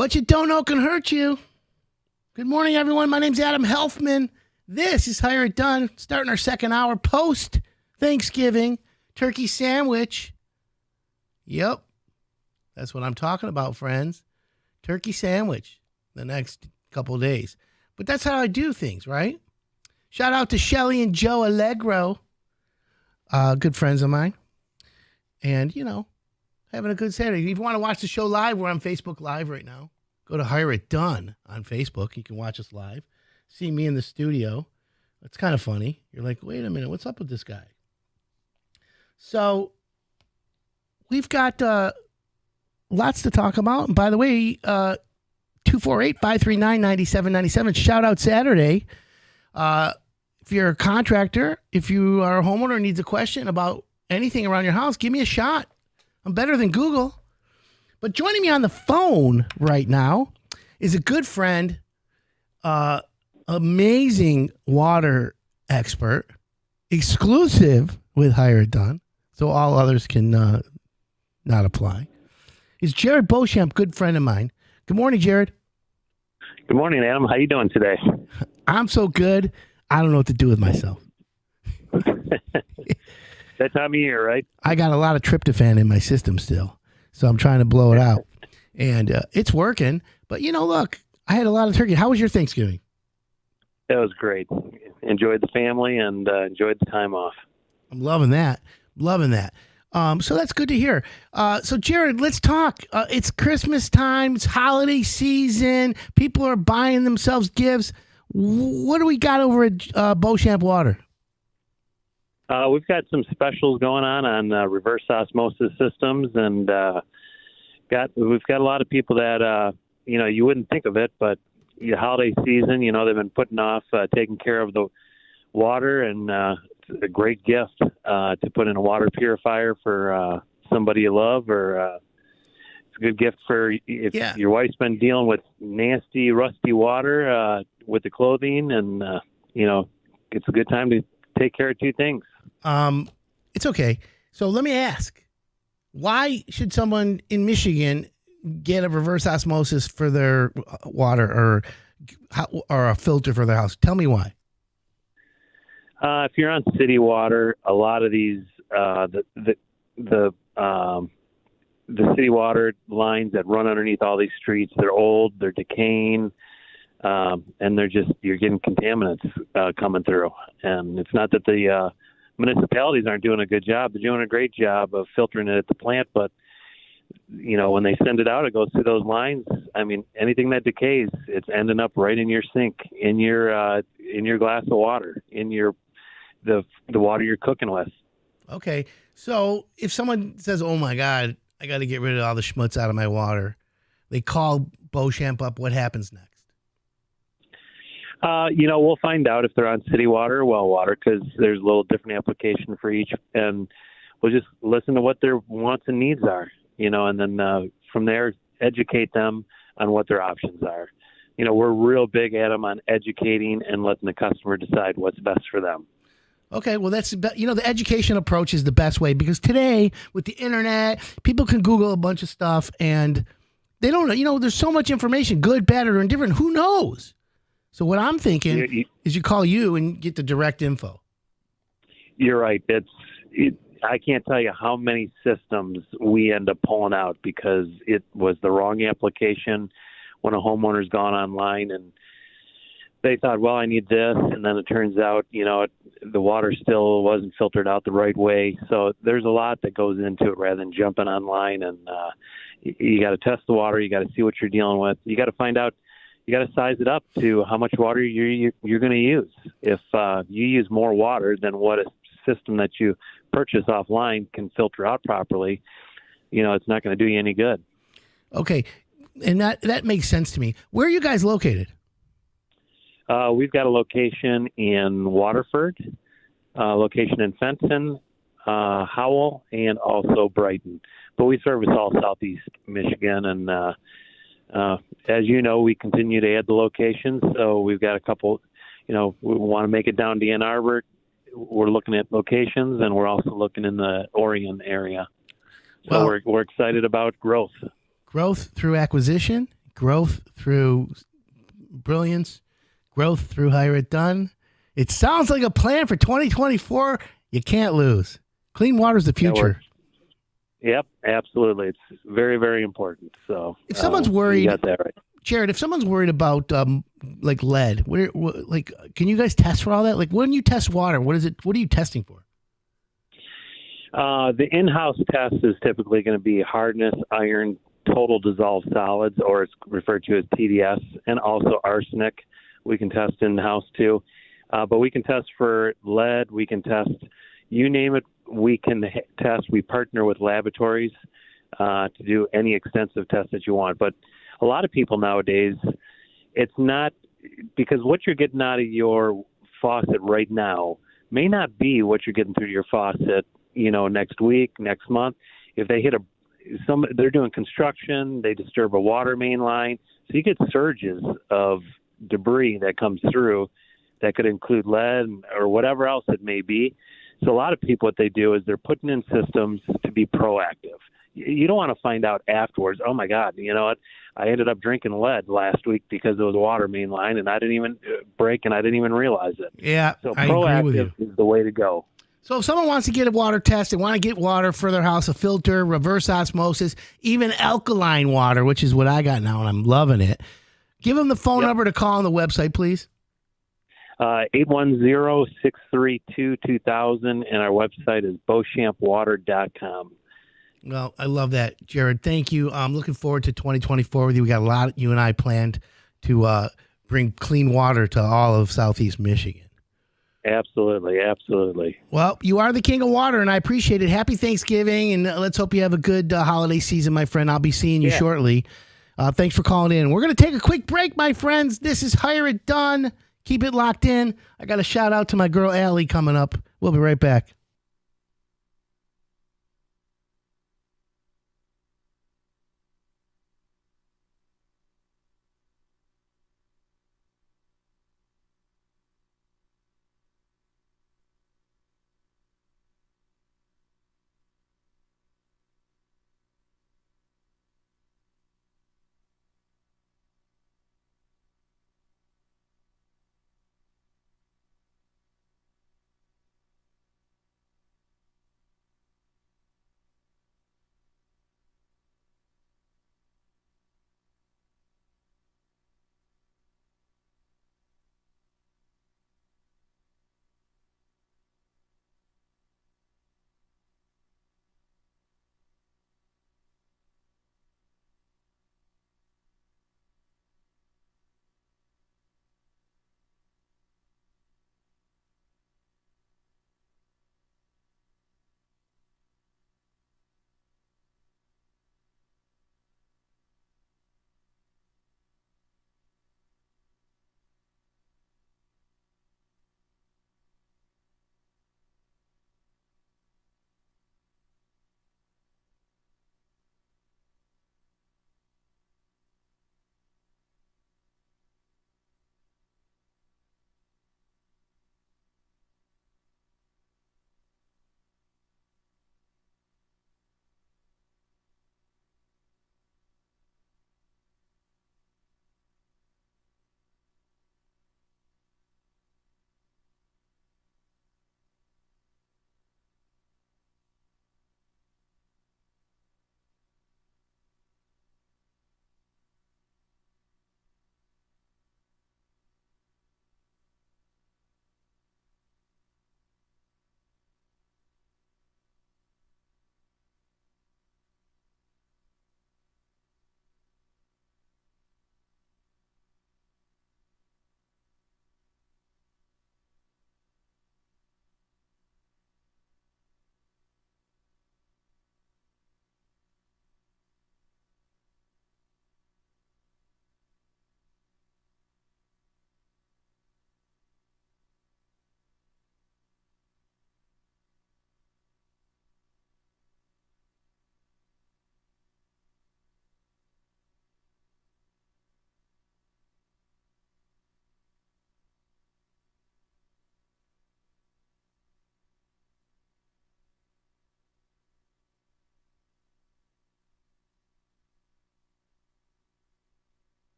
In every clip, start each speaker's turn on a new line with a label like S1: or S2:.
S1: What you don't know can hurt you. Good morning, everyone. My name's Adam Helfman. This is Hire It Done, starting our second hour post-Thanksgiving turkey sandwich. Yep, that's what I'm talking about, friends. Turkey sandwich the next couple of days. But that's how I do things, right? Shout out to Shelly and Joe Allegro, good friends of mine. And, having a good Saturday. If you want to watch the show live, we're on Facebook Live right now. Go to Hire It Done on Facebook. You can watch us live. See me in the studio. It's kind of funny. You're like, wait a minute, what's up with this guy? So we've got lots to talk about. And by the way, 248-539-9797. Shout out Saturday. If you're a contractor, if you are a homeowner and needs a question about anything around your house, give me a shot. I'm better than Google. But joining me on the phone right now is a good friend, amazing water expert, exclusive with Hire It Done, so all others can not apply. Is Jared Beauchamp, good friend of mine. Good morning, Jared.
S2: Good morning, Adam. How you doing today?
S1: I'm so good, I don't know what to do with myself.
S2: That time of year, right?
S1: I got a lot of tryptophan in my system still, so I'm trying to blow it out. And it's working. But, look, I had a lot of turkey. How was your Thanksgiving?
S2: That was great. Enjoyed the family and enjoyed the time off.
S1: I'm loving that. So that's good to hear. So, Jared, let's talk. It's Christmas time. It's holiday season. People are buying themselves gifts. What do we got over at Beauchamp Water?
S2: We've got some specials going on reverse osmosis systems, and we've got a lot of people that you wouldn't think of it, but the holiday season, they've been putting off taking care of the water, and it's a great gift to put in a water purifier for somebody you love, or it's a good gift for if your wife's been dealing with nasty, rusty water with the clothing, and it's a good time to take care of two things.
S1: It's okay. So let me ask, why should someone in Michigan get a reverse osmosis for their water or a filter for their house? Tell me why.
S2: If you're on city water, a lot of these the city water lines that run underneath all these streets, they're old, they're decaying, and you're getting contaminants coming through. And it's not that the municipalities aren't doing a good job. They're doing a great job of filtering it at the plant, but when they send it out, it goes through those lines. I mean, anything that decays, it's ending up right in your sink, in your glass of water, in the water you're cooking with.
S1: Okay, so if someone says, "Oh my God, I got to get rid of all the schmutz out of my water," they call Beauchamp up. What happens next?
S2: We'll find out if they're on city water or well water, because there's a little different application for each, and we'll just listen to what their wants and needs are, and then from there, educate them on what their options are. We're real big, Adam, on educating and letting the customer decide what's best for them.
S1: Okay, well, that's, the education approach is the best way, because today with the internet, people can Google a bunch of stuff and they don't know, there's so much information, good, bad, or indifferent. Who knows? So what I'm thinking is you call you and get the direct info.
S2: You're right. I can't tell you how many systems we end up pulling out because it was the wrong application when a homeowner's gone online and they thought, well, I need this. And then it turns out, the water still wasn't filtered out the right way. So there's a lot that goes into it rather than jumping online. And you got to test the water. You got to see what you're dealing with. You got to find out. You got to size it up to how much water you're going to use. If you use more water than what a system that you purchase offline can filter out properly, it's not going to do you any good.
S1: Okay, and that makes sense to me. Where are you guys located?
S2: We've got a location in Waterford, location in Fenton, Howell, and also Brighton. But we service all Southeast Michigan, and as you know, we continue to add the locations. So we've got a couple, we want to make it down to Ann Arbor. We're looking at locations, and we're also looking in the Orion area. So we're excited about growth.
S1: Growth through acquisition, growth through brilliance, growth through Hire It Done. It sounds like a plan for 2024. You can't lose. Clean water is the future.
S2: Yep, absolutely. It's very, very important. So
S1: if someone's worried,
S2: you got that right.
S1: Jared, if someone's worried about like lead, like can you guys test for all that? Like when you test water, what is it? What are you testing for?
S2: The in-house test is typically going to be hardness, iron, total dissolved solids, or it's referred to as TDS, and also arsenic. We can test in-house too. But we can test for lead. We can test, you name it, we can test. We partner with laboratories to do any extensive test that you want. But a lot of people nowadays, it's not, because what you're getting out of your faucet right now may not be what you're getting through your faucet, next week, next month. If they hit they're doing construction, they disturb a water main line. So you get surges of debris that comes through that could include lead or whatever else it may be. So a lot of people, what they do is they're putting in systems to be proactive. You don't want to find out afterwards, oh my God, you know what? I ended up drinking lead last week because it was a water main line and I didn't even break and I didn't even realize it.
S1: Yeah,
S2: so
S1: I agree with you.
S2: is the way to go.
S1: So if someone wants to get a water test, they want to get water for their house, a filter, reverse osmosis, even alkaline water, which is what I got now and I'm loving it. Give them the phone number to call on the website, please.
S2: 810-632-2000, and our website is beauchampwater.com.
S1: Well, I love that, Jared. Thank you. I'm looking forward to 2024 with you. We got a lot, you and I, planned to bring clean water to all of Southeast Michigan.
S2: Absolutely, absolutely.
S1: Well, you are the king of water, and I appreciate it. Happy Thanksgiving, and let's hope you have a good holiday season, my friend. I'll be seeing you shortly. Thanks for calling in. We're going to take a quick break, my friends. This is Hire It Done. Keep it locked in. I got a shout out to my girl, Allie, coming up. We'll be right back.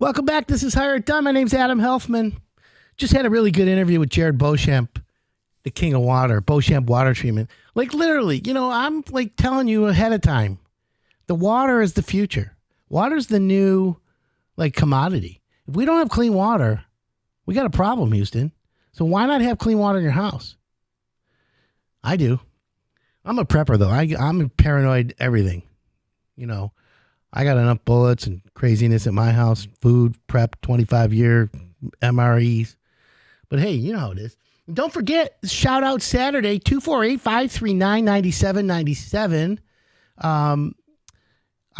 S1: Welcome back. This is Hire It Done. My name's Adam Helfman. Just had a really good interview with Jared Beauchamp, the king of water, Beauchamp Water Treatment. Like literally, I'm like telling you ahead of time, the water is the future. Water's the new like commodity. If we don't have clean water, we got a problem, Houston. So why not have clean water in your house? I do. I'm a prepper though. I'm paranoid everything. I got enough bullets and craziness at my house. Food, prep, 25-year MREs. But hey, you know how it is. And don't forget, shout out Saturday, 248-539-9797. I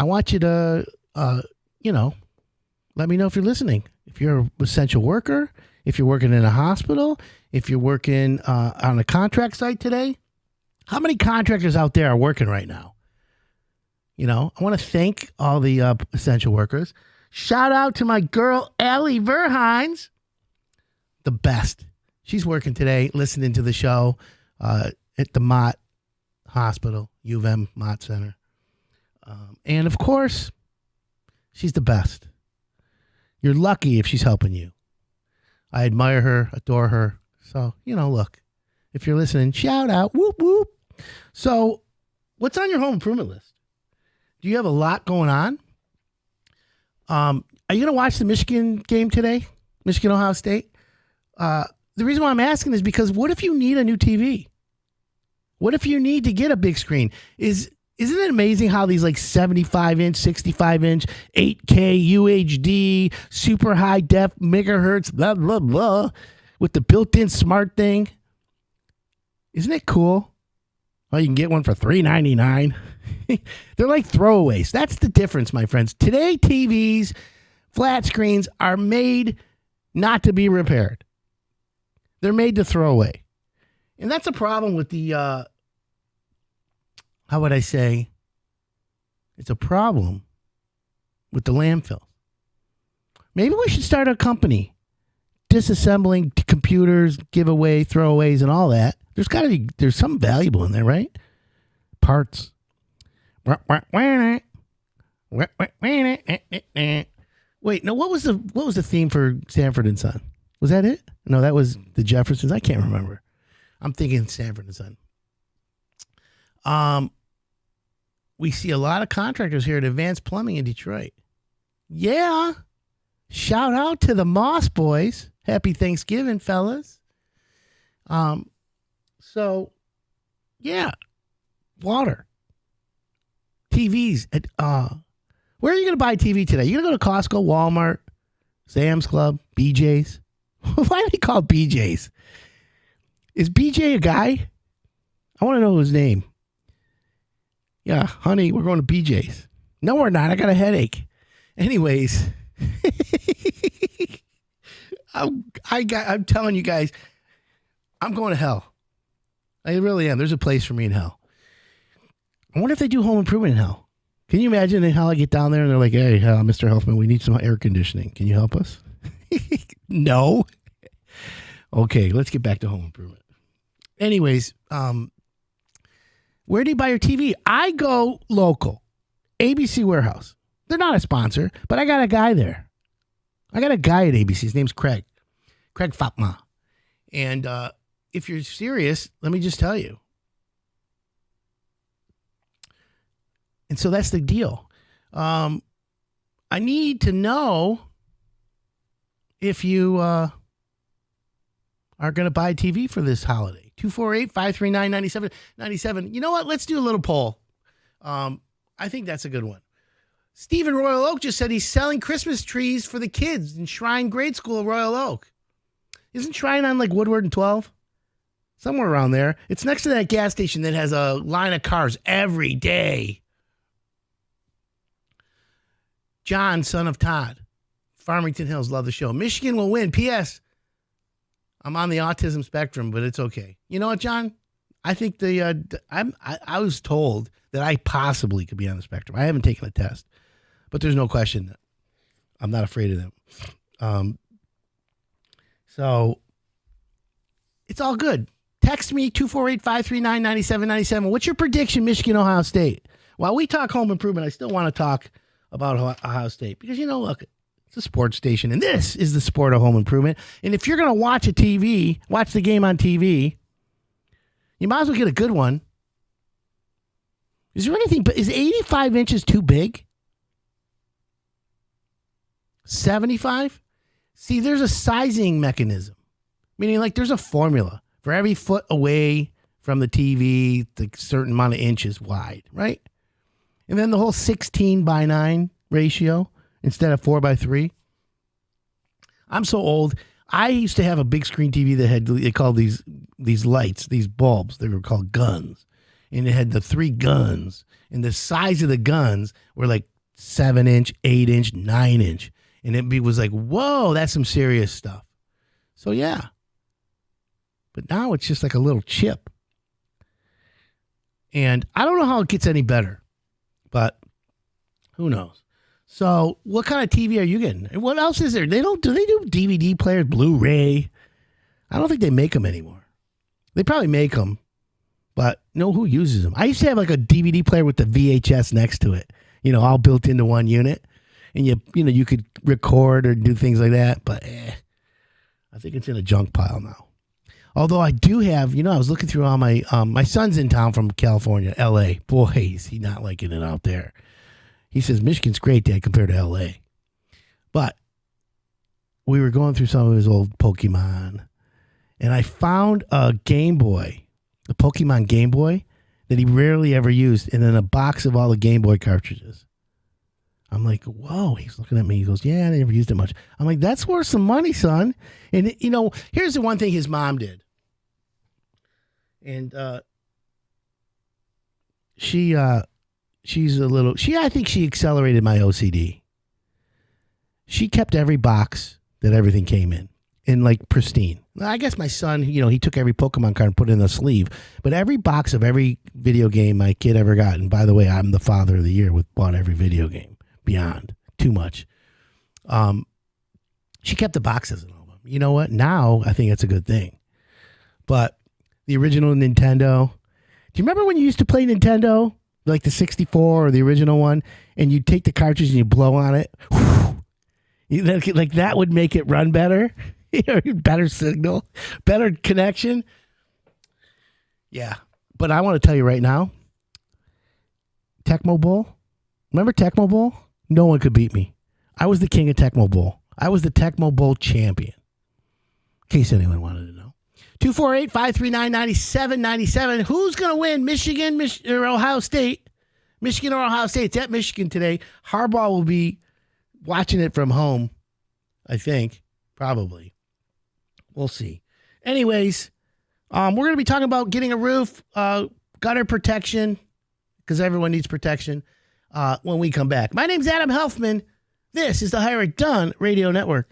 S1: want you to, let me know if you're listening. If you're an essential worker, if you're working in a hospital, if you're working on a contract site today. How many contractors out there are working right now? I want to thank all the essential workers. Shout out to my girl, Allie Verhines. The best. She's working today, listening to the show at the Mott Hospital, U of M Mott Center. And of course, she's the best. You're lucky if she's helping you. I admire her, adore her. So, look, if you're listening, shout out. Whoop, whoop. So, what's on your home improvement list? Do you have a lot going on? Are you going to watch the Michigan game today? Michigan, Ohio State? The reason why I'm asking is because what if you need a new TV? What if you need to get a big screen? Isn't it amazing how these like 75-inch, 65-inch, 8K, UHD, super high def, megahertz, blah, blah, blah, with the built-in smart thing? Isn't it cool? Well, you can get one for $399. They're like throwaways. That's the difference, my friends. Today, TVs, flat screens are made not to be repaired. They're made to throw away. And that's a problem with the, how would I say? It's a problem with the landfill. Maybe we should start a company disassembling computers, giveaway, throwaways, and all that. There's something valuable in there, right? Parts. Wait, no, what was the theme for Sanford and Son? Was that it? No, that was the Jeffersons. I can't remember. I'm thinking Sanford and Son. We see a lot of contractors here at Advanced Plumbing in Detroit. Yeah. Shout out to the Moss Boys. Happy Thanksgiving, fellas. So, yeah. Water. TVs. Where are you going to buy a TV today? You're going to go to Costco, Walmart, Sam's Club, BJ's? Why are they called BJ's? Is BJ a guy? I want to know his name. Yeah, honey, we're going to BJ's. No, we're not. I got a headache. Anyways, I'm telling you guys, I'm going to hell. I really am. There's a place for me in hell. I wonder if they do home improvement in hell. Can you imagine how I get down there and they're like, hey, Mr. Helfman, we need some air conditioning. Can you help us? No. Okay, let's get back to home improvement. Anyways, where do you buy your TV? I go local. ABC Warehouse. They're not a sponsor, but I got a guy there. I got a guy at ABC. His name's Craig. Craig Fatma. And if you're serious, let me just tell you. And so that's the deal. I need to know if you are going to buy a TV for this holiday. 248-539-9797. You know what? Let's do a little poll. I think that's a good one. Stephen Royal Oak just said he's selling Christmas trees for the kids in Shrine Grade School of Royal Oak. Isn't Shrine on like Woodward and 12? Somewhere around there. It's next to that gas station that has a line of cars every day. John, son of Todd. Farmington Hills, love the show. Michigan will win. P.S. I'm on the autism spectrum, but it's okay. You know what, John? I think I was told that I possibly could be on the spectrum. I haven't taken a test, but there's no question that I'm not afraid of them. So it's all good. Text me 248-539-9797. What's your prediction, Michigan, Ohio State? While we talk home improvement, I still want to talk about Ohio State because, look, It's a sports station, and this is the sport of home improvement. And if you're going to watch watch the game on TV, you might as well get a good one. Is there anything, but is 85 inches too big? 75? See, there's a sizing mechanism, meaning like there's a formula for every foot away from the TV, the certain amount of inches wide, right? And then the whole 16:9 ratio instead of 4:3. I'm so old. I used to have a big screen TV that had, they called these lights, these bulbs. They were called guns. And it had the 3 guns. And the size of the guns were like 7-inch, 8-inch, 9-inch. And it was like, whoa, that's some serious stuff. So, yeah. But now it's just like a little chip. And I don't know how it gets any better. But who knows? So, what kind of TV are you getting? And what else is there? Do they do DVD players, Blu-ray? I don't think they make them anymore. They probably make them, but who uses them? I used to have like a DVD player with the VHS next to it, all built into one unit, and you could record or do things like that. But I think it's in a junk pile now. Although I do have, I was looking through all my son's in town from California, L.A. Boy, is he not liking it out there. He says, Michigan's great, Dad, compared to L.A. But we were going through some of his old Pokemon, and I found a Game Boy, a Pokemon Game Boy, that he rarely ever used, and in a box of all the Game Boy cartridges. I'm like, whoa. He's looking at me. He goes, yeah, I never used it much. I'm like, that's worth some money, son. And, here's the one thing his mom did. And I think she accelerated my OCD. She kept every box that everything came in like pristine. I guess my son, he took every Pokemon card and put it in a sleeve, but every box of every video game my kid ever got, and by the way, I'm the father of the year with bought every video game, beyond too much. She kept the boxes and all of them. You know what? Now I think that's a good thing. But the original Nintendo, do you remember when you used to play Nintendo? Like the 64 or the original one, and you take the cartridge and you blow on it. Like that would make it run better. Better signal, better connection. Yeah. But I want to tell you right now, Tecmo Bowl. Remember Tecmo Bowl? No one could beat me. I was the king of Tecmo Bowl. I was the Tecmo Bowl champion. In case anyone wanted to know. 248-539-9797. Who's going to win, Michigan or Ohio State? Michigan or Ohio State? It's at Michigan today. Harbaugh will be watching it from home, I think. Probably. We'll see. Anyways, we're going to be talking about getting a roof, gutter protection, because everyone needs protection, when we come back. My name's Adam Helfman. This is the Hire It Done Radio Network.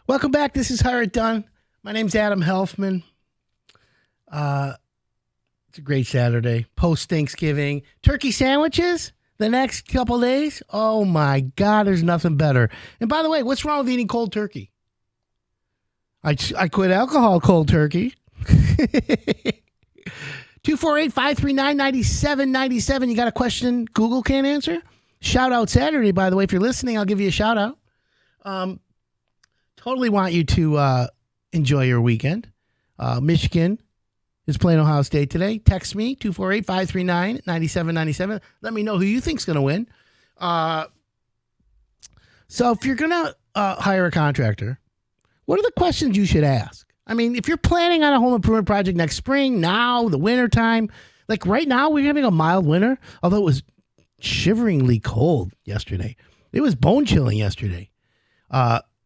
S1: Welcome back. This is Hire It Done. My name's Adam Helfman. It's a great Saturday. Post-Thanksgiving. Turkey sandwiches the next couple days. Oh, my God. There's nothing better. And by the way, what's wrong with eating cold turkey? I quit alcohol cold turkey. 248-539-9797. You got a question Google can't answer? Shout out Saturday, by the way. If you're listening, I'll give you a shout out. Totally want you to enjoy your weekend. Michigan is playing Ohio State today. Text me, 248-539-9797. Let me know who you think's going to win. So if you're going to hire a contractor, what are the questions you should ask? I mean, if you're planning on a home improvement project next spring, now, the winter time, like right now, we're having a mild winter, although it was shiveringly cold yesterday. It was bone chilling yesterday.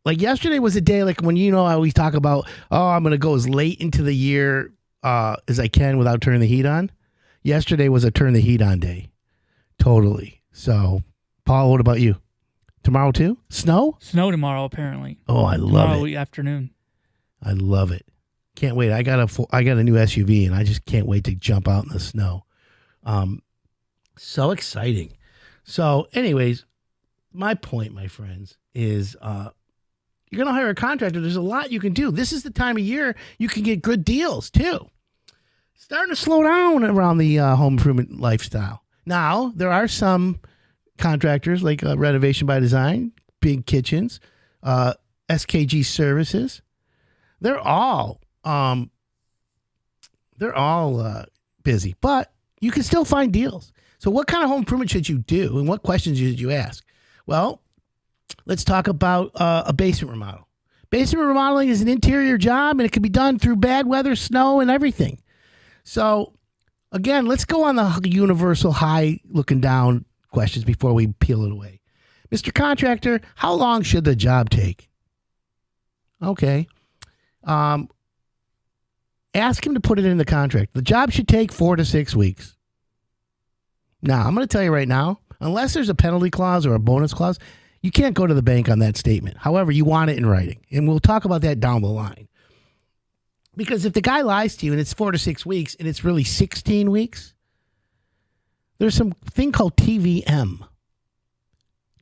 S1: Like yesterday was a day like when, I always talk about, I'm going to go as late into the year as I can without turning the heat on. Yesterday was a turn the heat on day. Totally. So, Paul, what about you? Tomorrow too? Snow?
S3: Snow tomorrow, apparently.
S1: Oh, I love it.
S3: Tomorrow afternoon.
S1: I love it. Can't wait. I got a new SUV, and I just can't wait to jump out in the snow. So exciting. So, anyways, my point, my friends, is you're going to hire a contractor. There's a lot you can do. This is the time of year you can get good deals, too. Starting to slow down around the home improvement lifestyle. Now, there are some contractors like Renovation by Design, Big Kitchens, SKG Services. They're all busy, but you can still find deals. So what kind of home improvement should you do, and what questions should you ask? Well, let's talk about a basement remodel. Basement remodeling is an interior job, and it can be done through bad weather, snow, and everything. So, again, let's go on the universal high looking down questions before we peel it away. Mr. Contractor, how long should the job take? Okay. Ask him to put it in the contract. The job should take 4 to 6 weeks. Now, I'm going to tell you right now, unless there's a penalty clause or a bonus clause, you can't go to the bank on that statement. However, you want it in writing. And we'll talk about that down the line. Because if the guy lies to you and it's 4 to 6 weeks and it's really 16 weeks, there's some thing called TVM,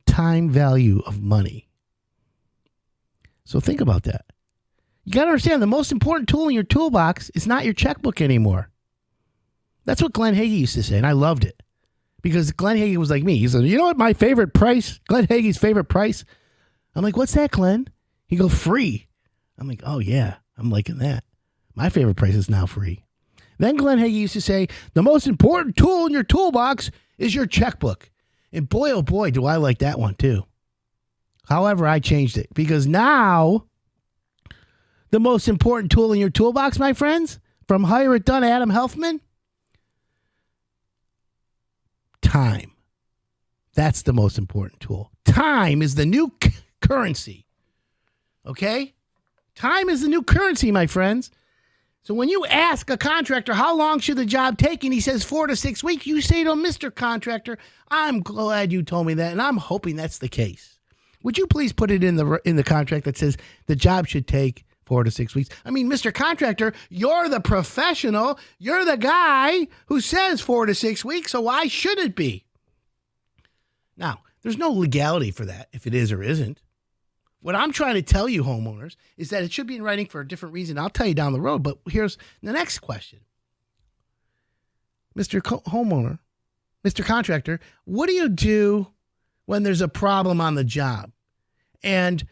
S1: time value of money. So think about that. You got to understand the most important tool in your toolbox is not your checkbook anymore. That's what Glenn Hagee used to say, and I loved it. Because Glenn Hagee was like me. He said, you know what my favorite price? Glenn Hagee's favorite price? I'm like, what's that, Glenn? He goes, free. I'm like, oh, yeah, I'm liking that. My favorite price is now free. Then Glenn Hagee used to say, the most important tool in your toolbox is your checkbook. And boy, oh boy, do I like that one too. However, I changed it because now the most important tool in your toolbox, my friends, from Hire It Done, Adam Helfman, time. That's the most important tool. Time is the new currency. Okay? Time is the new currency, my friends. So when you ask a contractor, how long should the job take? And he says 4 to 6 weeks, you say to him, Mr. Contractor, I'm glad you told me that, and I'm hoping that's the case. Would you please put it in the contract that says the job should take 4 to 6 weeks? I mean, Mr. Contractor, you're the professional. You're the guy who says 4 to 6 weeks, so why should it be? Now, there's no legality for that if it is or isn't. What I'm trying to tell you, homeowners, is that it should be in writing for a different reason. I'll tell you down the road, but here's the next question. Mr. Homeowner, Mr. Contractor, what do you do when there's a problem on the job? And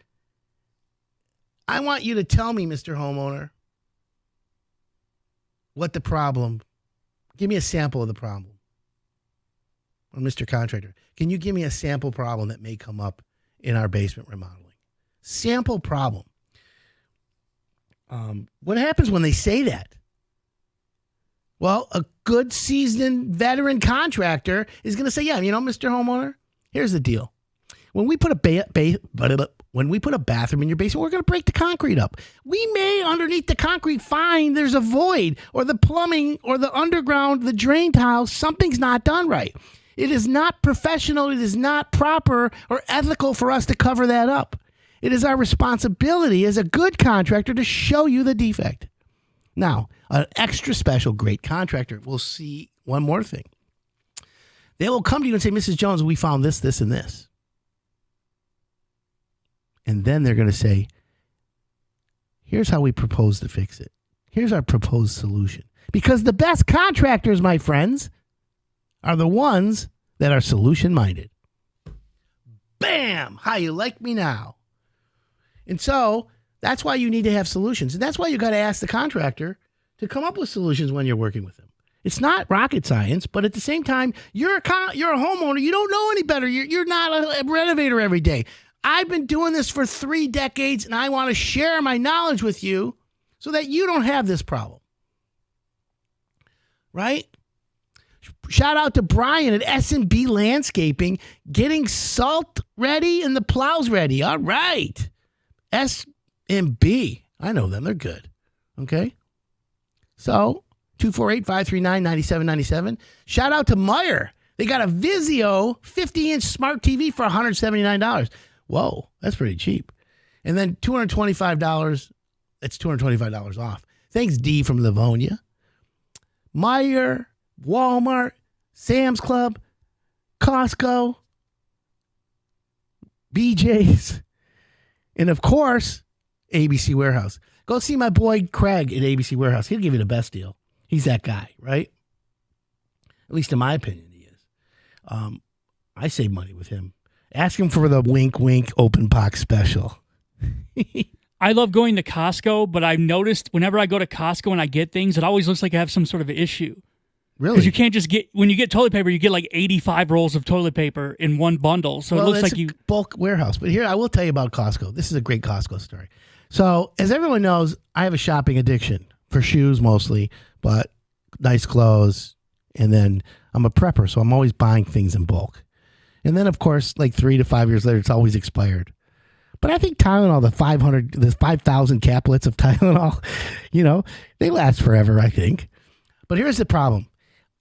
S1: I want you to tell me, Mr. Homeowner, what the problem, give me a sample of the problem. Or Mr. Contractor, can you give me a sample problem that may come up in our basement remodeling? Sample problem. What happens when they say that? Well, a good seasoned veteran contractor is going to say, yeah, Mr. Homeowner, here's the deal. When we put a bathroom in your basement, we're going to break the concrete up. We may, underneath the concrete, find there's a void, or the plumbing, or the underground, the drain tiles, something's not done right. It is not professional, it is not proper or ethical for us to cover that up. It is our responsibility as a good contractor to show you the defect. Now, an extra special great contractor will see one more thing. They will come to you and say, Mrs. Jones, we found this, this, and this. And then they're going to say, here's how we propose to fix it. Here's our proposed solution. Because the best contractors, my friends, are the ones that are solution-minded. Bam! How you like me now? And so that's why you need to have solutions. And that's why you got to ask the contractor to come up with solutions when you're working with them. It's not rocket science, but at the same time, you're a homeowner. You don't know any better. You're not a renovator every day. I've been doing this for 3 decades, and I want to share my knowledge with you so that you don't have this problem. Right? Shout out to Brian at S&B Landscaping, getting salt ready and the plows ready. All right. S&B. I know them. They're good. Okay? So, 248-539-9797. Shout out to Meyer. They got a Vizio 50-inch smart TV for $179. Whoa, that's pretty cheap. And then $225. That's $225 off. Thanks, D from Livonia. Meyer, Walmart, Sam's Club, Costco, BJ's, and of course, ABC Warehouse. Go see my boy Craig at ABC Warehouse. He'll give you the best deal. He's that guy, right? At least in my opinion, he is. I save money with him. Ask him for the wink, wink, open box special.
S3: I love going to Costco, but I've noticed whenever I go to Costco and I get things, it always looks like I have some sort of issue.
S1: Really?
S3: Because you can't just get, when you get toilet paper, you get like 85 rolls of toilet paper in one bundle. So it looks like you.
S1: Bulk warehouse. But here, I will tell you about Costco. This is a great Costco story. So, as everyone knows, I have a shopping addiction for shoes mostly, but nice clothes. And then I'm a prepper, so I'm always buying things in bulk. And then, of course, like 3 to 5 years later, it's always expired. But I think Tylenol, the 5,000 caplets of Tylenol, they last forever, I think. But here's the problem.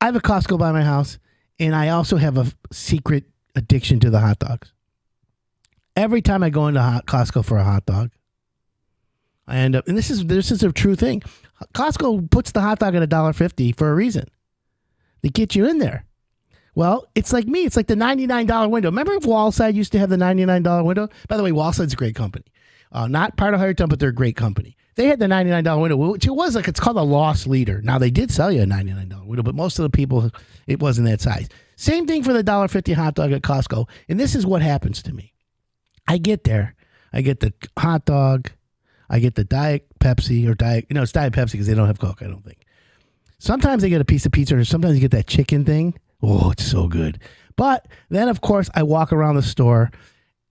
S1: I have a Costco by my house, and I also have a secret addiction to the hot dogs. Every time I go into Costco for a hot dog, I end up, and this is a true thing. Costco puts the hot dog at $1.50 for a reason. They get you in there. Well, it's like me. It's like the $99 window. Remember if Wallside used to have the $99 window? By the way, Wallside's a great company. Not part of Higher Done, but they're a great company. They had the $99 window, which it was like, it's called a loss leader. Now, they did sell you a $99 window, but most of the people, it wasn't that size. Same thing for the $1.50 hot dog at Costco. And this is what happens to me. I get there. I get the hot dog. I get the Diet Pepsi or Diet, it's Diet Pepsi because they don't have Coke, I don't think. Sometimes I get a piece of pizza or sometimes you get that chicken thing. Oh, it's so good. But then, of course, I walk around the store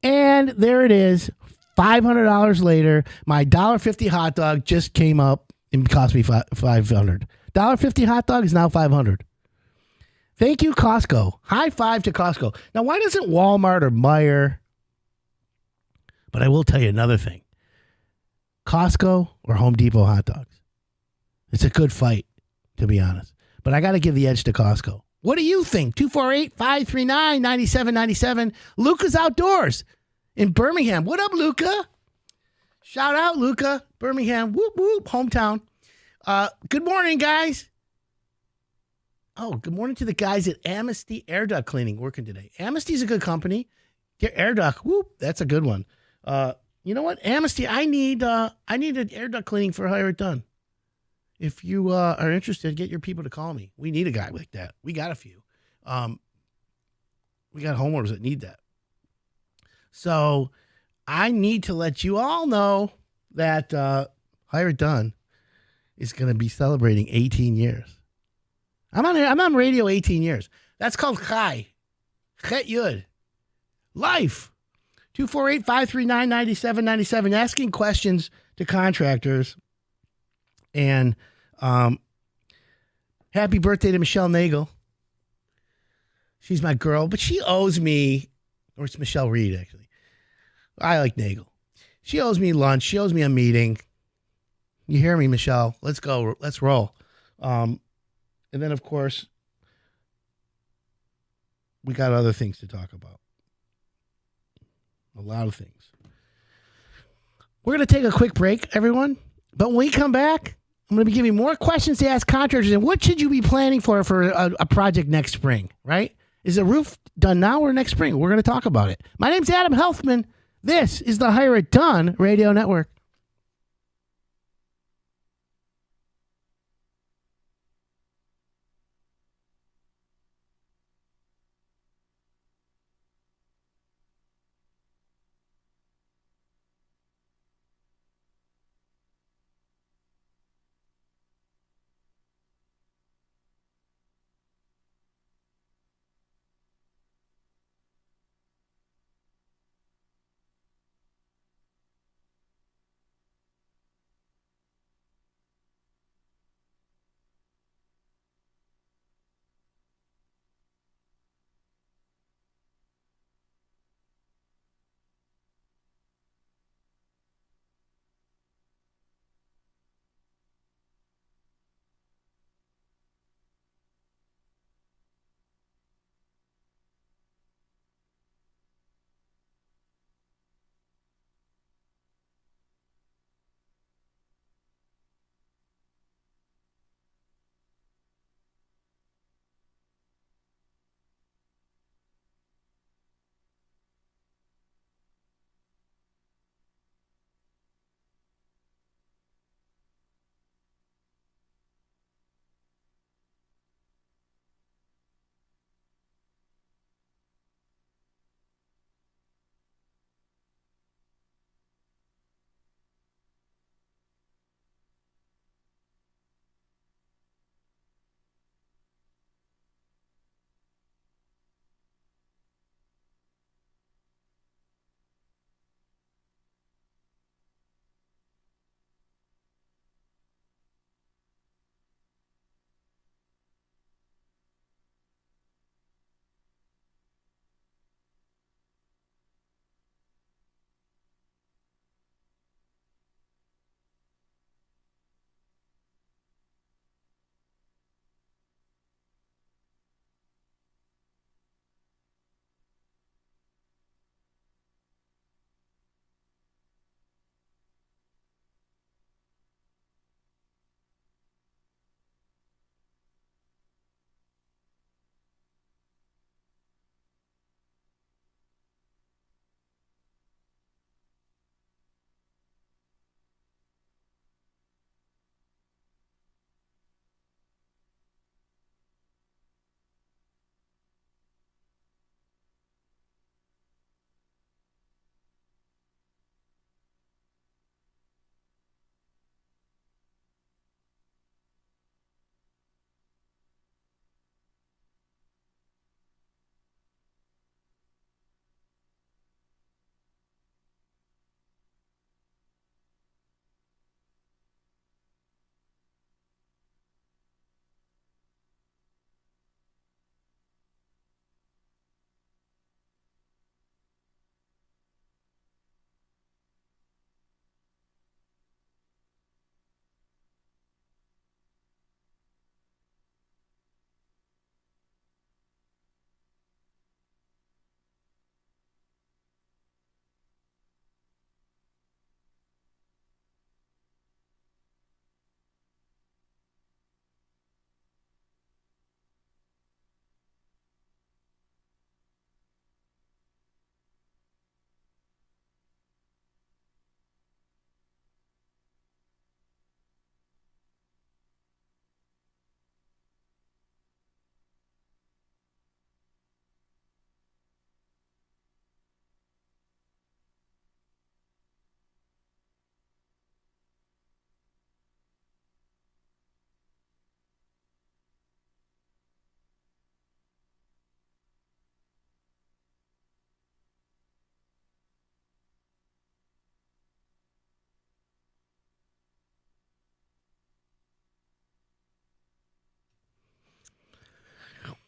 S1: and there it is. $500 later, my $1.50 hot dog just came up and cost me $500. $1.50 hot dog is now $500. Thank you, Costco. High five to Costco. Now, why doesn't Walmart or Meijer? But I will tell you another thing. Costco or Home Depot hot dogs. It's a good fight, to be honest. But I got to give the edge to Costco. What do you think? 248-539-9797. Luca's Outdoors in Birmingham. What up, Luca? Shout out, Luca. Birmingham. Whoop, whoop. Hometown. Good morning, guys. Oh, good morning to the guys at Amnesty Air Duct Cleaning working today. Amnesty's a good company. Get air duct. Whoop. That's a good one. You know what? Amnesty, I need an air duct cleaning for Hire It Done. If you are interested, get your people to call me. We need a guy like that. We got a few. We got homeowners that need that. So I need to let you all know that Hire It Done is going to be celebrating 18 years. I'm on radio 18 years. That's called Chai. Chet Yud. Life. 248-539-9797. Asking questions to contractors. And happy birthday to Michelle Nagel. She's my girl, but she owes me, or it's Michelle Reed, actually. I like Nagel. She owes me lunch. She owes me a meeting. You hear me, Michelle? Let's go. Let's roll. And then, of course, we got other things to talk about. A lot of things. We're going to take a quick break, everyone. But when we come back, I'm going to be giving more questions to ask contractors. And what should you be planning for a project next spring, right? Is the roof done now or next spring? We're going to talk about it. My name's Adam Helfman. This is the Hire It Done Radio Network.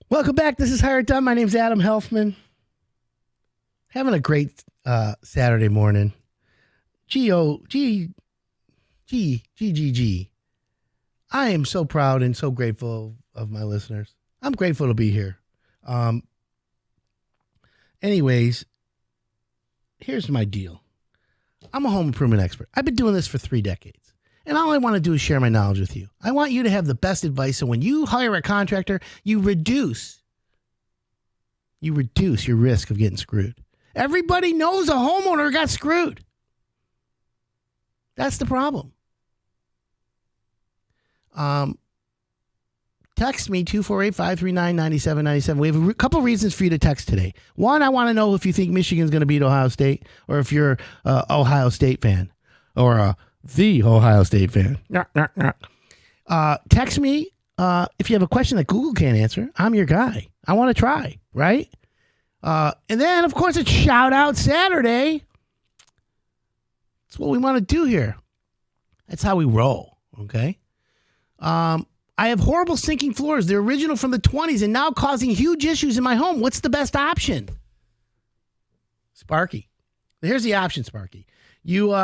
S1: Welcome back. This is Hire It Done. My name's Adam Helfman. Having a great Saturday morning. G-O-G-G-G-G. I am so proud and so grateful of my listeners. I'm grateful to be here. Anyways, here's my deal. I'm a home improvement expert. I've been doing this for 3 decades. And all I want to do is share my knowledge with you. I want you to have the best advice. So when you hire a contractor, you reduce your risk of getting screwed. Everybody knows a homeowner got screwed. That's the problem. Text me 248-539-9797. We have a couple reasons for you to text today. One, I want to know if you think Michigan's going to beat Ohio State, or if you're a Ohio State fan, or the Ohio State fan. Text me if you have a question that Google can't answer. I'm your guy. I want to try, right? And then, of course, it's Shout Out Saturday. That's what we want to do here. That's how we roll, okay? I have horrible sinking floors. They're original from the 20s and now causing huge issues in my home. What's the best option? Sparky. Here's the option, Sparky. You,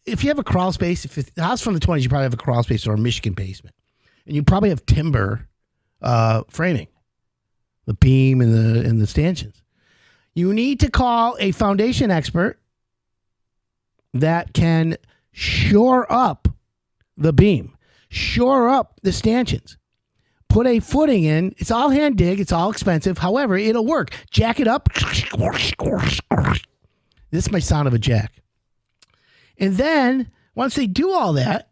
S1: if you have a crawl space, if it's the house from the 20s, you probably have a crawl space or a Michigan basement. And you probably have timber framing, the beam and the stanchions. You need to call a foundation expert that can shore up the beam, shore up the stanchions, put a footing in. It's all hand dig. It's all expensive. However, it'll work. Jack it up. This is my sound of a jack. And then once they do all that,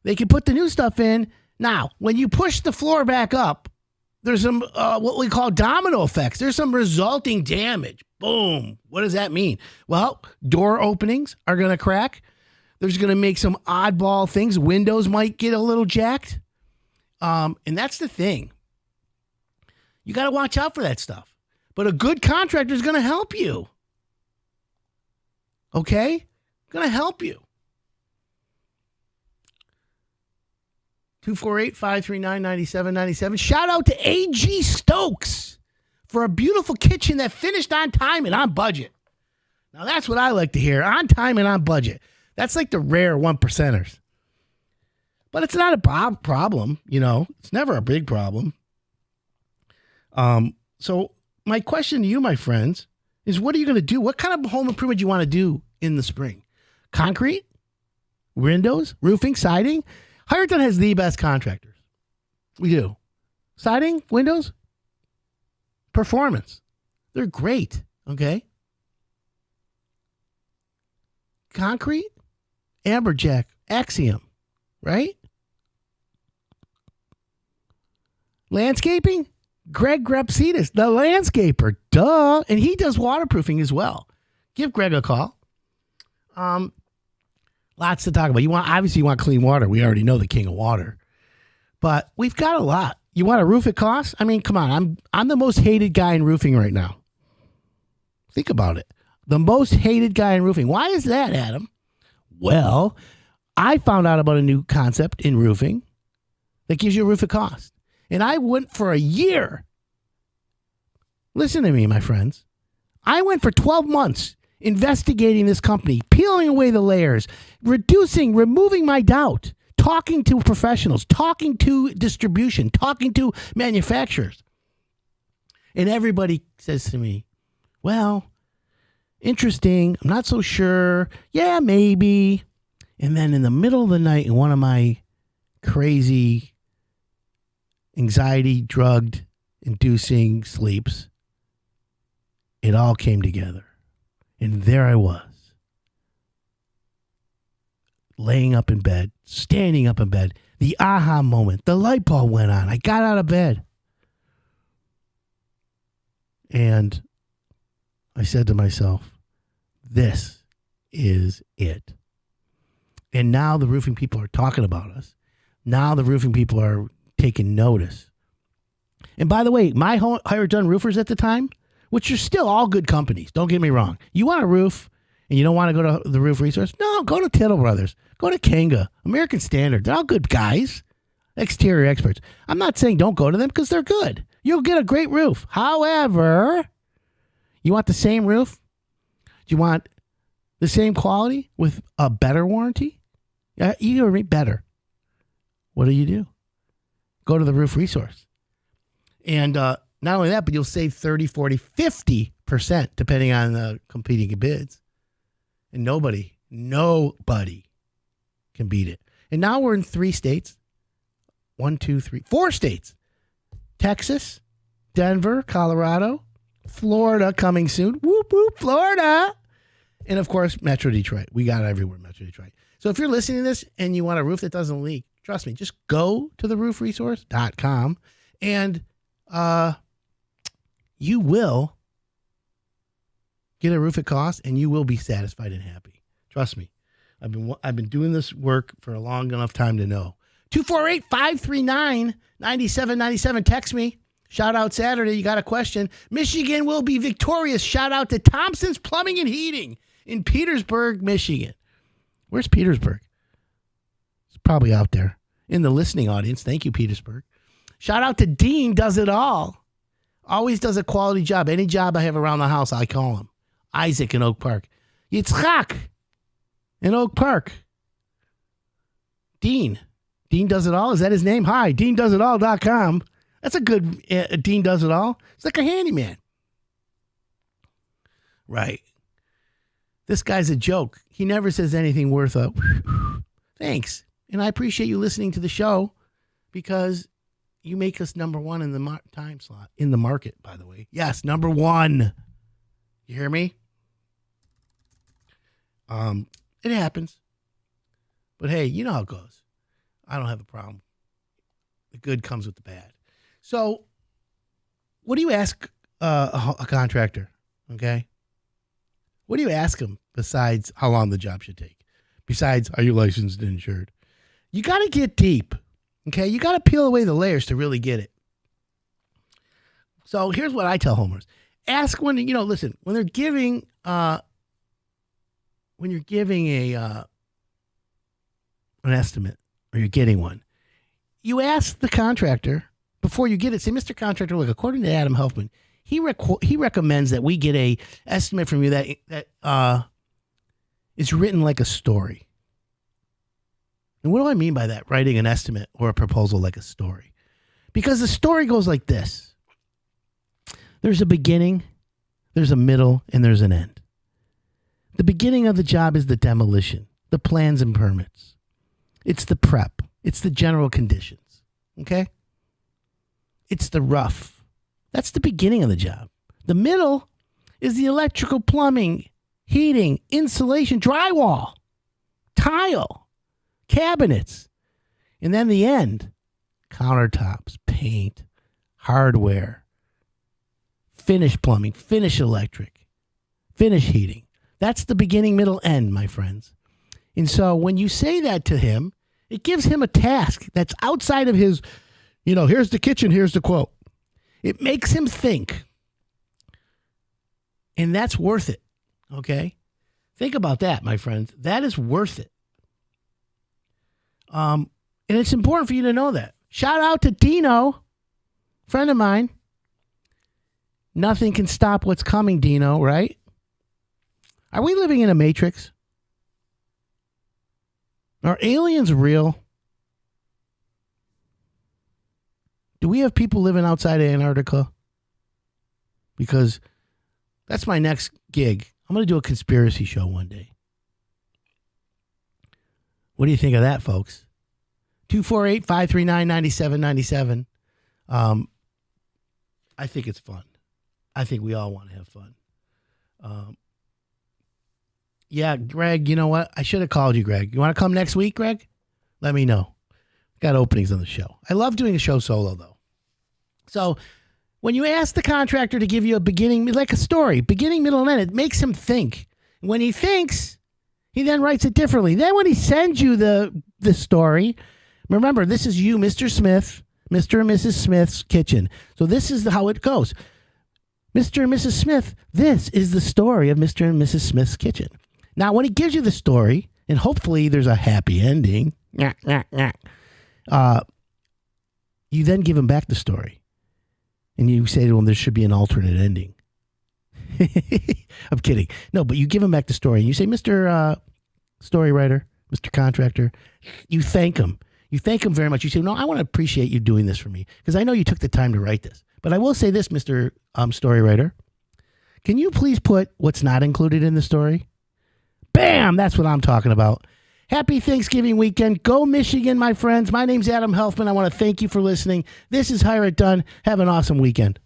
S1: they can put the new stuff in. Now, when you push the floor back up, there's some what we call domino effects. There's some resulting damage. Boom. What does that mean? Well, door openings are going to crack. There's going to make some oddball things. Windows might get a little jacked. And that's the thing. You got to watch out for that stuff. But a good contractor is going to help you. Okay? Going to help you. 248-539-9797. Shout out to A.G. Stokes for a beautiful kitchen that finished on time and on budget. Now, that's what I like to hear. On time and on budget. That's like the rare 1%ers. But it's not a problem, you know. It's never a big problem. So my question to you, my friends, is what are you going to do? What kind of home improvement do you want to do in the spring? Concrete? Windows? Roofing? Siding? Hireton has the best contractors. We do. Siding? Windows? Performance. They're great, okay? Concrete? Amberjack, Axiom, right? Landscaping? Greg Grapsidis, the landscaper, duh. And he does waterproofing as well. Give Greg a call. Lots to talk about. Obviously you want clean water. We already know the king of water. But we've got a lot. You want a roof at cost? I mean, come on. I'm the most hated guy in roofing right now. Think about it. The most hated guy in roofing. Why is that, Adam? Well, I found out about a new concept in roofing that gives you a roof at cost. And I went for a year. Listen to me, my friends. I went for 12 months investigating this company, peeling away the layers, removing my doubt, talking to professionals, talking to distribution, talking to manufacturers. And everybody says to me, well, interesting. I'm not so sure. Yeah, maybe. And then in the middle of the night, in one of my crazy anxiety drugged inducing sleeps, it all came together. And there I was, laying up in bed, standing up in bed, the aha moment, the light bulb went on. I got out of bed. And I said to myself, this is it. And now the roofing people are talking about us. Now the roofing people are taking notice. And by the way, my hired done roofers at the time, which are still all good companies, don't get me wrong. You want a roof and you don't want to go to the Roof Resource? No, go to Tittle Brothers. Go to Kanga, American Standard. They're all good guys, exterior experts. I'm not saying don't go to them because they're good. You'll get a great roof. However, you want the same roof? Do you want the same quality with a better warranty? You hear me? Better. What do? Go to the Roof Resource. And not only that, but you'll save 30, 40, 50% depending on the competing bids. And nobody can beat it. And now we're in 3 states. 4 states. Texas, Denver, Colorado, Florida coming soon. Whoop, whoop, Florida. And, of course, Metro Detroit. We got it everywhere, Metro Detroit. So if you're listening to this and you want a roof that doesn't leak, trust me, just go to theroofresource.com and you will get a roof at cost and you will be satisfied and happy. Trust me. I've been doing this work for a long enough time to know. 248-539-9797. Text me. Shout out Saturday. You got a question. Michigan will be victorious. Shout out to Thompson's Plumbing and Heating in Petersburg, Michigan. Where's Petersburg? It's probably out there in the listening audience. Thank you, Petersburg. Shout out to Dean Does It All. Always does a quality job. Any job I have around the house, I call him. Isaac in Oak Park. Yitzchak in Oak Park. Dean Does It All. Is that his name? Hi, DeanDoesItAll.com. That's a good Dean Does It All. It's like a handyman. Right. This guy's a joke. He never says anything worth a thanks. And I appreciate you listening to the show because you make us number one in the time slot. In the market, by the way. Yes, number one. You hear me? It happens. But hey, you know how it goes. I don't have a problem. The good comes with the bad. So, what do you ask a contractor? Okay? What do you ask them besides how long the job should take? Besides, are you licensed and insured? You got to get deep. Okay? You got to peel away the layers to really get it. So, here's what I tell homeowners. Ask when, listen, when they're giving, an estimate or you're getting one, you ask the contractor before you get it. Say, Mr. Contractor, look, according to Adam Helfman, he recommends that we get a estimate from you that is written like a story. And what do I mean by that? Writing an estimate or a proposal like a story. Because the story goes like this. There's a beginning, there's a middle, and there's an end. The beginning of the job is the demolition, the plans and permits. It's the prep. It's the general conditions. Okay? It's the rough. That's the beginning of the job. The middle is the electrical, plumbing, heating, insulation, drywall, tile, cabinets. And then the end, countertops, paint, hardware, finish plumbing, finish electric, finish heating. That's the beginning, middle, end, my friends. And so when you say that to him, it gives him a task that's outside of his, here's the kitchen, here's the quote. It makes him think. And that's worth it. Okay? Think about that, my friends. That is worth it. And it's important for you to know that. Shout out to Dino, friend of mine. Nothing can stop what's coming, Dino, right? Are we living in a matrix? Are aliens real? Do we have people living outside of Antarctica? Because that's my next gig. I'm going to do a conspiracy show one day. What do you think of that, folks? 248-539-9797. I think it's fun. I think we all want to have fun. Yeah, Greg, you know what? I should have called you, Greg. You want to come next week, Greg? Let me know. Got openings on the show. I love doing a show solo, though. So when you ask the contractor to give you a beginning, like a story, beginning, middle, and end, it makes him think. When he thinks, he then writes it differently. Then when he sends you the story, remember, this is you, Mr. Smith, Mr. and Mrs. Smith's kitchen. So this is how it goes. Mr. and Mrs. Smith, this is the story of Mr. and Mrs. Smith's kitchen. Now, when he gives you the story, and hopefully there's a happy ending, you then give him back the story. And you say to him, there should be an alternate ending. I'm kidding. No, but you give him back the story. And you say, Mr. Story writer, Mr. Contractor, you thank him. You thank him very much. You say, no, I want to appreciate you doing this for me because I know you took the time to write this. But I will say this, Mr. Story writer. Can you please put what's not included in the story? Bam! That's what I'm talking about. Happy Thanksgiving weekend. Go Michigan, my friends. My name's Adam Helfman. I want to thank you for listening. This is Hire It Done. Have an awesome weekend.